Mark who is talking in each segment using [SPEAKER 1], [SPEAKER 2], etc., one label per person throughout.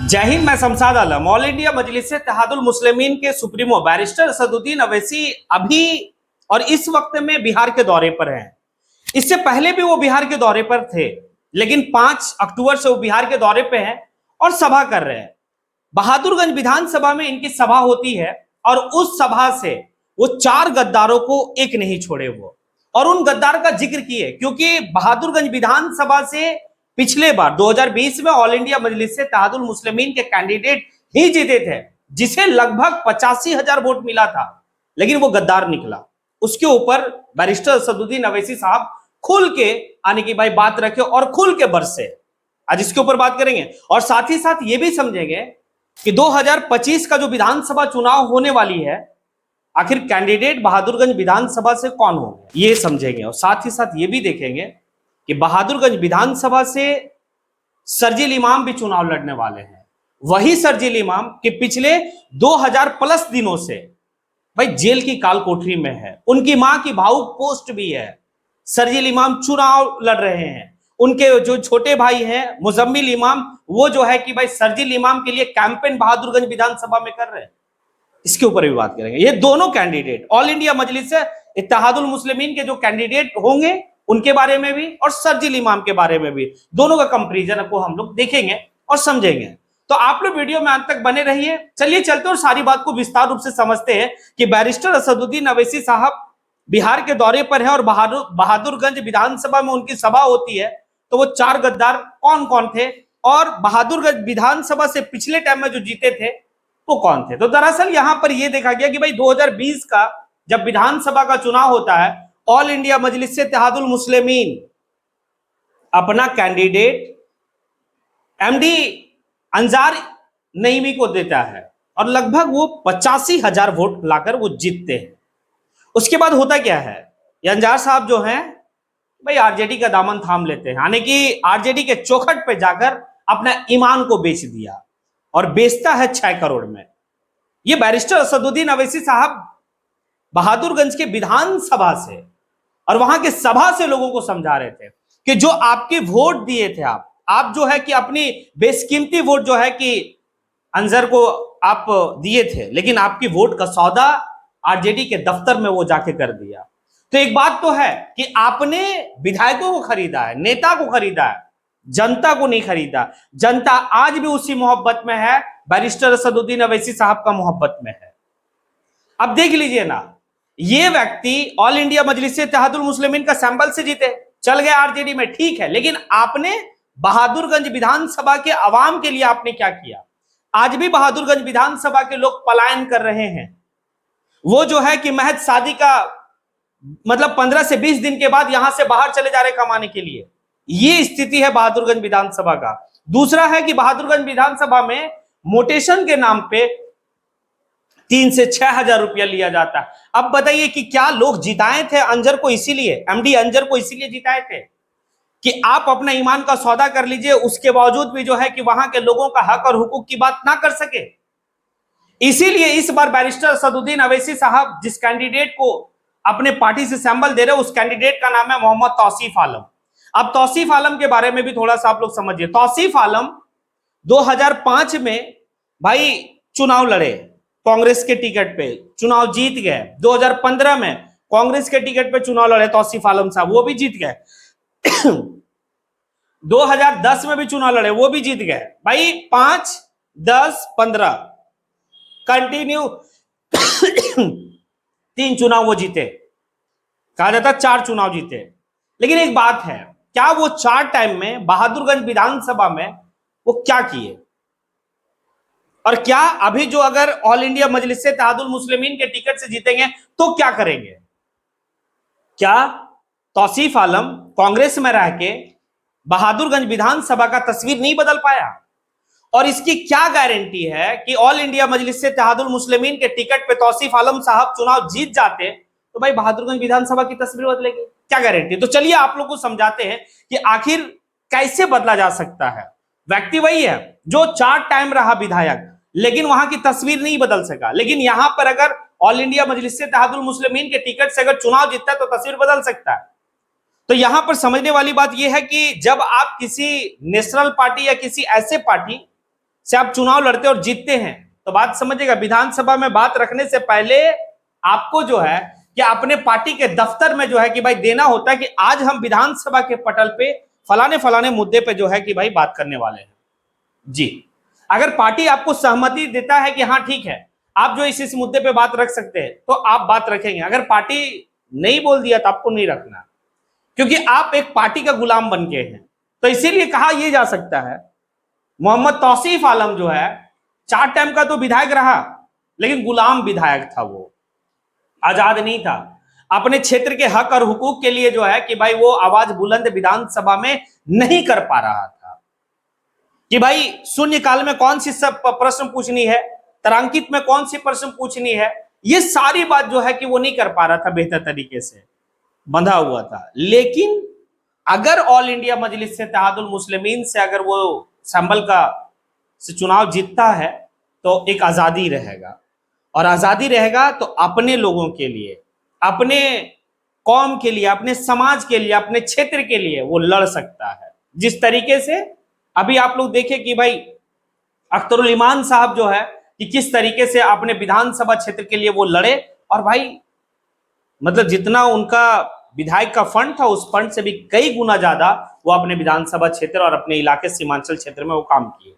[SPEAKER 1] जय हिंद। मैं शमशाद आलम। All India Majlis-e-Ittehadul मुस्लिमीन के सुप्रीमो बैरिस्टर असदुद्दीन अवैसी अभी और इस वक्त में बिहार के दौरे पर हैं। इससे पहले भी वो बिहार के दौरे पर थे, लेकिन 5 अक्टूबर से वो बिहार के दौरे पे हैं और सभा कर रहे हैं। बहादुरगंज विधानसभा में इनकी सभा होती है और उस सभा से वो 4 गद्दारों को एक नहीं छोड़े वो, और उन गद्दार का जिक्र किए क्योंकि बहादुरगंज विधानसभा से पिछले बार 2020 में ऑल इंडिया मजलिस-ए-इत्तेहादुल मुस्लिमीन के कैंडिडेट ही जीते थे, जिसे लगभग 85,000 वोट मिला था, लेकिन वो गद्दार निकला। उसके ऊपर बैरिस्टर असदुद्दीन अवैसी साहब खुल के आने की भाई बात रखे और खुल के बरसे। आज इसके ऊपर बात करेंगे और साथ ही साथ ये भी समझेंगे कि 2025 का जो विधानसभा चुनाव होने वाली है, आखिर कैंडिडेट बहादुरगंज विधानसभा से कौन होंगे, ये समझेंगे। और साथ ही साथ ये भी देखेंगे कि बहादुरगंज विधानसभा से शर्जील इमाम भी चुनाव लड़ने वाले हैं। वही शर्जील इमाम के पिछले 2000 प्लस दिनों से भाई जेल की काल कोठरी में है। उनकी मां की भावुक पोस्ट भी है। शर्जील इमाम चुनाव लड़ रहे हैं। उनके जो छोटे भाई हैं मुजम्मिल इमाम, वो जो है कि भाई शर्जील इमाम के लिए कैंपेन बहादुरगंज विधानसभा में कर रहे हैं। इसके ऊपर भी बात करेंगे। ये दोनों कैंडिडेट ऑल इंडिया मजलिस-ए-इत्तेहादुल मुस्लिमीन के जो कैंडिडेट होंगे उनके बारे में भी और शर्जील इमाम के बारे में भी, दोनों का कंपैरिजन को हम लोग देखेंगे और समझेंगे। तो आप लोग वीडियो में अंत तक बने रहिए। चलिए चलते और सारी बात को विस्तार रूप से समझते हैं कि बैरिस्टर असदुद्दीन अवैसी साहब बिहार के दौरे पर है और बहादुरगंज विधानसभा में उनकी सभा होती है। तो वो 4 गद्दार कौन कौन थे और बहादुरगंज विधानसभा से पिछले टाइम में जो जीते थे वो कौन थे। तो दरअसल यहां पर यह देखा गया कि भाई 2020 का जब विधानसभा का चुनाव होता है, ऑल इंडिया मजलिस-ए-इत्तेहादुल मुस्लिमीन अपना कैंडिडेट एमडी अंजार नईमी को देता है और लगभग वो 85,000 वोट लाकर वो जीतते हैं। उसके बाद होता क्या है, ये अंजार साहब जो हैं भाई आरजेडी का दामन थाम लेते हैं, यानी कि आरजेडी के चौखट पे जाकर अपना ईमान को बेच दिया और बेचता है 6 करोड़ में। ये बैरिस्टर असदुद्दीन अवैसी साहब बहादुरगंज के विधानसभा से और वहां के सभा से लोगों को समझा रहे थे कि जो आपके वोट दिए थे, आप जो है कि अपनी बेशकीमती वोट जो है कि अंजर को आप दिए थे, लेकिन आपकी वोट का सौदा आरजेडी के दफ्तर में वो जाके कर दिया। तो एक बात तो है कि आपने विधायकों को खरीदा है, नेता को खरीदा है, जनता को नहीं खरीदा। जनता आज भी उसी मोहब्बत में है, बैरिस्टर असदुद्दीन अवैसी साहब का मोहब्बत में है। अब देख लीजिए ना, ये व्यक्ति ऑल इंडिया मजलिस-ए-इत्तेहादुल मुस्लिमीन का सैंपल से जीते, चल गए आरजेडी में, ठीक है, लेकिन आपने बहादुरगंज विधानसभा के अवाम के लिए आपने क्या किया? आज भी बहादुरगंज विधानसभा के लोग पलायन कर रहे हैं। वो जो है कि महज शादी का मतलब 15 से 20 दिन के बाद यहां से बाहर चले जा रहे कमाने के लिए। ये स्थिति है बहादुरगंज विधानसभा का। दूसरा है कि बहादुरगंज विधानसभा में मोटेशन के नाम पे 3 से 6,000 रुपया लिया जाता है। अब बताइए कि क्या लोग जिताए थे अंजर को इसीलिए, एमडी अंजर को इसीलिए जिताए थे कि आप अपना ईमान का सौदा कर लीजिए, उसके बावजूद भी जो है कि वहां के लोगों का हक और हुकूक की बात ना कर सके। इसीलिए इस बार बैरिस्टर असदुद्दीन अवैसी साहब जिस कैंडिडेट को अपने पार्टी से सैंपल दे रहे हैं, उस कैंडिडेट का नाम है मोहम्मद तौसीफ आलम। अब तौसीफ आलम के बारे में भी थोड़ा सा आप लोग समझिए। तौसीफ आलम 2005 में भाई चुनाव लड़े कांग्रेस के टिकट पे, चुनाव जीत गए। 2015 में कांग्रेस के टिकट पे चुनाव लड़े तौसीफ आलम साहब, वो भी जीत गए। 2010 में भी चुनाव लड़े, वो भी जीत गए। भाई 5, 10, 15 कंटिन्यू 3 चुनाव वो जीते, कहा जाता 4 चुनाव जीते। लेकिन एक बात है, क्या वो 4 टाइम में बहादुरगंज विधानसभा में वो क्या किए, और क्या अभी जो अगर ऑल इंडिया मजलिस-ए-इत्तेहादुल मुस्लिमीन के टिकट से जीतेंगे तो क्या करेंगे? क्या तौसीफ आलम कांग्रेस में रह के बहादुरगंज विधानसभा का तस्वीर नहीं बदल पाया? और इसकी क्या गारंटी है कि ऑल इंडिया मजलिस-ए-इत्तेहादुल मुस्लिमीन के टिकट पे तौसीफ आलम साहब चुनाव जीत जाते तो भाई बहादुरगंज विधानसभा की तस्वीर बदलेगी? क्या गारंटी? तो चलिए आप लोग को समझाते हैं कि आखिर कैसे बदला जा सकता है। व्यक्ति वही है जो 4 टाइम रहा विधायक, लेकिन वहां की तस्वीर नहीं बदल सका। लेकिन यहां पर अगर ऑल इंडिया मजलिस-ए-इत्तेहादुल मुस्लिमीन के टिकट से अगर चुनाव जीतता है तो तस्वीर बदल सकता है। तो यहां पर समझने वाली बात यह है कि जब आप किसी नेशनल पार्टी या किसी ऐसे पार्टी से आप चुनाव लड़ते और जीतते हैं तो बात समझिएगा, विधानसभा में बात रखने से पहले आपको जो है कि अपने पार्टी के दफ्तर में जो है कि भाई देना होता है कि आज हम विधानसभा के पटल पे फलाने फलाने मुद्दे पे जो है कि भाई बात करने वाले हैं जी। अगर पार्टी आपको सहमति देता है कि हाँ ठीक है आप जो इस मुद्दे पे बात रख सकते हैं तो आप बात रखेंगे, अगर पार्टी नहीं बोल दिया तो आपको नहीं रखना, क्योंकि आप एक पार्टी का गुलाम बन के हैं। तो इसीलिए कहा यह जा सकता है मोहम्मद तौसीफ आलम जो है 4 टाइम का तो विधायक रहा लेकिन गुलाम विधायक था, वो आजाद नहीं था। अपने क्षेत्र के हक और हुकूक के लिए जो है कि भाई वो आवाज बुलंद विधानसभा में नहीं कर पा रहा था कि भाई शून्यकाल में कौन सी सब प्रश्न पूछनी है, तारांकित में कौन सी प्रश्न पूछनी है, ये सारी बात जो है कि वो नहीं कर पा रहा था, बेहतर तरीके से बंधा हुआ था। लेकिन अगर ऑल इंडिया मजलिस से इत्तेहादुल मुस्लिमीन से अगर वो संभल का से चुनाव जीतता है तो एक आजादी रहेगा, और आजादी रहेगा तो अपने लोगों के लिए, अपने कौम के लिए, अपने समाज के लिए, अपने क्षेत्र के लिए वो लड़ सकता है। जिस तरीके से अभी आप लोग देखें कि भाई अख्तरुल ईमान साहब जो है कि किस तरीके से अपने विधानसभा क्षेत्र के लिए वो लड़े, और भाई मतलब जितना उनका विधायक का फंड था उस फंड से भी कई गुना ज्यादा वो अपने विधानसभा क्षेत्र और अपने इलाके सीमांचल क्षेत्र में वो काम किए,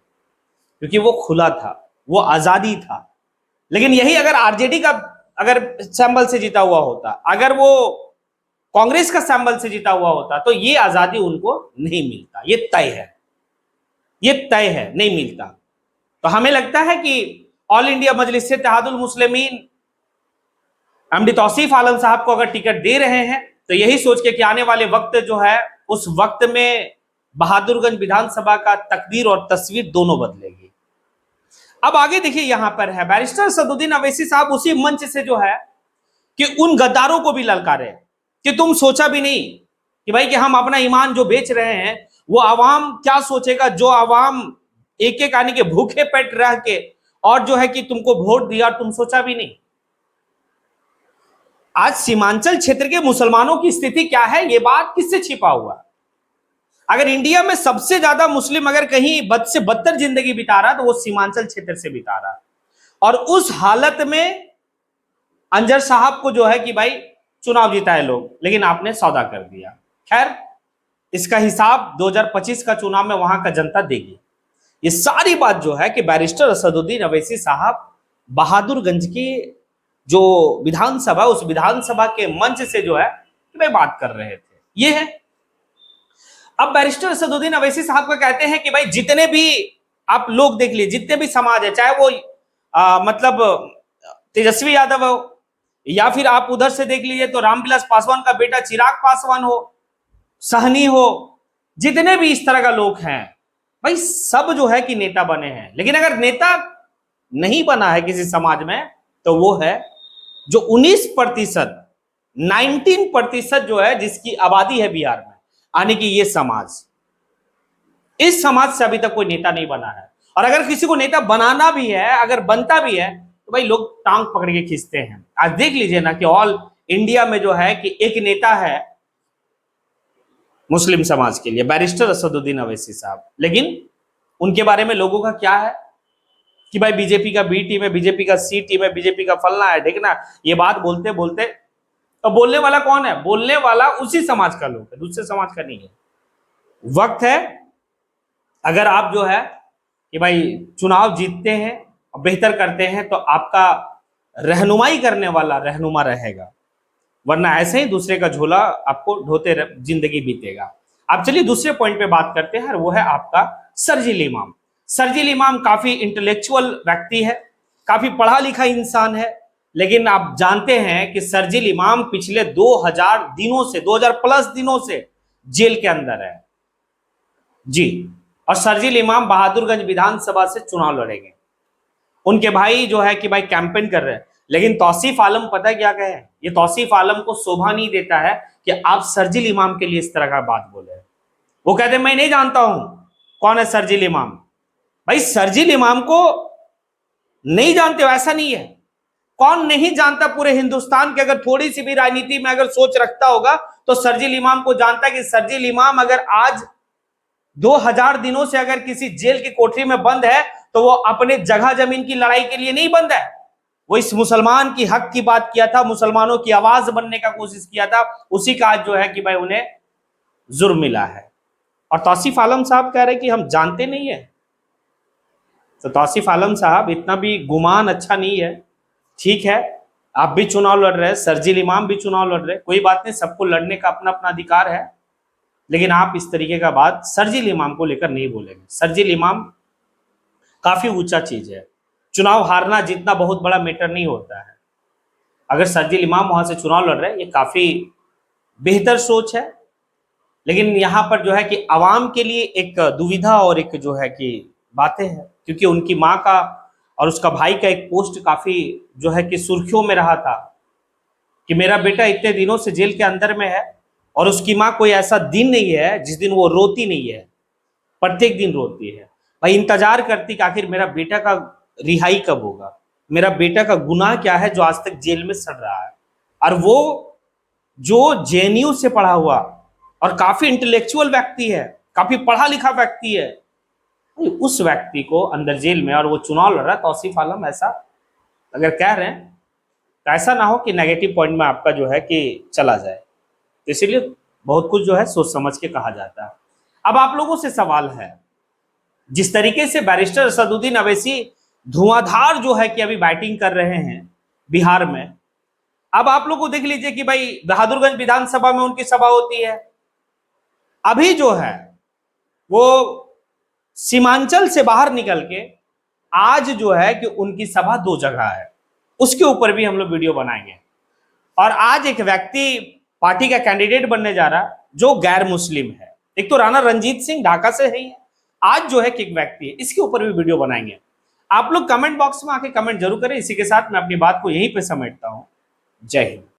[SPEAKER 1] क्योंकि वो खुला था, वो आजादी था। लेकिन यही अगर आरजेडी का अगर सैंबल से जीता हुआ होता, अगर वो कांग्रेस का सैंबल से जीता हुआ होता तो ये आजादी उनको नहीं मिलता, ये तय है, ये तय है, नहीं मिलता। तो हमें लगता है कि ऑल इंडिया मजलिस से इत्तेहादुल मुस्लिमीन एमडी तौसीफ आलम साहब को अगर टिकट दे रहे हैं तो यही सोच के कि आने वाले वक्त जो है उस वक्त में बहादुरगंज विधानसभा का तकदीर और तस्वीर दोनों बदलेगी। अब आगे देखिए यहां पर है बैरिस्टर असदुद्दीन अवैसी साहब उसी मंच से जो है कि उन गद्दारों को भी ललकारे कि तुम सोचा भी नहीं कि भाई कि हम अपना ईमान जो बेच रहे हैं वो आवाम क्या सोचेगा, जो आवाम एक एक आने के भूखे पेट रह के और जो है कि तुमको वोट दिया, तुम सोचा भी नहीं। आज सीमांचल क्षेत्र के मुसलमानों की स्थिति क्या है, ये बात किससे छिपा हुआ? अगर इंडिया में सबसे ज्यादा मुस्लिम अगर कहीं बद से बदतर जिंदगी बिता रहा तो वो सीमांचल क्षेत्र से बिता रहा, और उस हालत में अंजर साहब को जो है कि भाई चुनाव जिताए लोग, लेकिन आपने सौदा कर दिया। खैर इसका हिसाब 2025 का चुनाव में वहां का जनता देगी। ये सारी बात जो है कि बैरिस्टर असदुद्दीन अवैसी साहब बहादुरगंज की जो विधानसभा, उस विधानसभा के मंच से जो है कि भाई बात कर रहे थे, ये है। अब बैरिस्टर असदुद्दीन अवैसी साहब का कहते हैं कि भाई जितने भी आप लोग देख लीजिए, जितने भी समाज है, चाहे वो मतलब तेजस्वी यादव हो, या फिर आप उधर से देख लीजिए तो रामविलास पासवान का बेटा चिराग पासवान हो, सहनी हो, जितने भी इस तरह का लोग हैं भाई सब जो है कि नेता बने हैं। लेकिन अगर नेता नहीं बना है किसी समाज में तो वो है जो 19%, 19% जो है जिसकी आबादी है बिहार में, आने की ये समाज, इस समाज से अभी तक कोई नेता नहीं बना है। और अगर किसी को नेता बनाना भी है, अगर बनता भी है तो भाई लोग टांग पकड़ के खींचते हैं। आज देख लीजिए ना कि ऑल इंडिया में जो है कि एक नेता है मुस्लिम समाज के लिए, बैरिस्टर असदुद्दीन अवैसी साहब, लेकिन उनके बारे में लोगों का क्या है कि भाई बीजेपी का बी टीम है, बीजेपी का सी टीम है, बीजेपी का फलना है, देखना। ये बात बोलते बोलते तो बोलने वाला कौन है? बोलने वाला उसी समाज का लोग है, दूसरे समाज का नहीं है। वक्त है अगर आप जो है कि भाई चुनाव जीतते हैं और बेहतर करते हैं तो आपका रहनुमाई करने वाला रहनुमा रहेगा, वरना ऐसे ही दूसरे का झोला आपको ढोते जिंदगी बीतेगा। आप चलिए दूसरे पॉइंट पे बात करते हैं, वो है आपका शर्जील इमाम। शर्जील इमाम काफी इंटेलेक्चुअल व्यक्ति है, काफी पढ़ा लिखा इंसान है, लेकिन आप जानते हैं कि शर्जील इमाम पिछले 2000 दिनों से, 2000 प्लस दिनों से जेल के अंदर है जी। और शर्जील इमाम बहादुरगंज विधानसभा से चुनाव लड़ेंगे। उनके भाई जो है कि भाई कैंपेन कर रहे हैं, लेकिन तौसीफ आलम पता है क्या कहे? ये तौसीफ आलम को शोभा नहीं देता है कि आप शर्जील इमाम के लिए इस तरह का बात बोले। वो कहते हैं मैं नहीं जानता हूं कौन है शर्जील इमाम। भाई शर्जील इमाम को नहीं जानते हो ऐसा नहीं है, कौन नहीं जानता? पूरे हिंदुस्तान के अगर थोड़ी सी भी राजनीति में अगर सोच रखता होगा तो शर्जील इमाम को जानता है कि शर्जील इमाम अगर आज 2000 दिनों से अगर किसी जेल की कोठरी में बंद है तो वो अपने जगह जमीन की लड़ाई के लिए नहीं बंद है, वो इस मुसलमान की हक की बात किया था, मुसलमानों की आवाज बनने का कोशिश किया था, उसी का आज जो है कि भाई उन्हें जुर्म मिला है। और तौसीफ आलम साहब कह रहे कि हम जानते नहीं है। तो तौसीफ आलम साहब, इतना भी गुमान अच्छा नहीं है। ठीक है, आप भी चुनाव लड़ रहे हैं, शर्जील इमाम भी चुनाव लड़ रहे हैं, कोई बात नहीं, सबको लड़ने का अपना अपना अधिकार है, लेकिन आप इस तरीके का बात शर्जील इमाम को लेकर नहीं बोलेंगे। शर्जील इमाम काफी ऊंचा चीज है, चुनाव हारना जीतना बहुत बड़ा मैटर नहीं होता है। अगर शर्जील इमाम वहां से चुनाव लड़ रहे हैं, ये काफी बेहतर सोच है, लेकिन यहाँ पर जो है कि आवाम के लिए एक दुविधा और एक जो है कि बातें हैं, क्योंकि उनकी माँ का और उसका भाई का एक पोस्ट काफी जो है कि सुर्खियों में रहा था कि मेरा बेटा इतने दिनों से जेल के अंदर में है और उसकी माँ कोई ऐसा दिन नहीं है जिस दिन वो रोती नहीं है, प्रत्येक दिन रोती है। भाई इंतजार करती कि आखिर मेरा बेटा का रिहाई कब होगा, मेरा बेटा का गुनाह क्या है जो आज तक जेल में सड़ रहा है। और वो जो जेएनयू से पढ़ा हुआ और काफी इंटेलेक्चुअल व्यक्ति है, काफी पढ़ा लिखा व्यक्ति है, उस व्यक्ति को अंदर जेल में और वो चुनाव लड़ रहा है। तौसीफ आलम ऐसा अगर कह रहे हैं तो ऐसा ना हो कि नेगेटिव पॉइंट में आपका जो है कि चला जाए, तो इसीलिए बहुत कुछ जो है सोच समझ के कहा जाता है। अब आप लोगों से सवाल है, जिस तरीके से बैरिस्टर असदुद्दीन अवैसी धुआंधार जो है कि अभी बैटिंग कर रहे हैं बिहार में, अब आप लोग को देख लीजिए कि भाई बहादुरगंज विधानसभा में उनकी सभा होती है, अभी जो है वो सीमांचल से बाहर निकल के आज जो है कि उनकी सभा 2 जगह है, उसके ऊपर भी हम लोग वीडियो बनाएंगे। और आज एक व्यक्ति पार्टी का कैंडिडेट बनने जा रहा जो गैर मुस्लिम है, एक तो राणा रंजीत सिंह ढाका से है, आज जो है कि एक व्यक्ति है, इसके ऊपर भी वीडियो बनाएंगे। आप लोग कमेंट बॉक्स में आके कमेंट जरूर करें। इसी के साथ मैं अपनी बात को यहीं पे समेटता हूं। जय हिंद।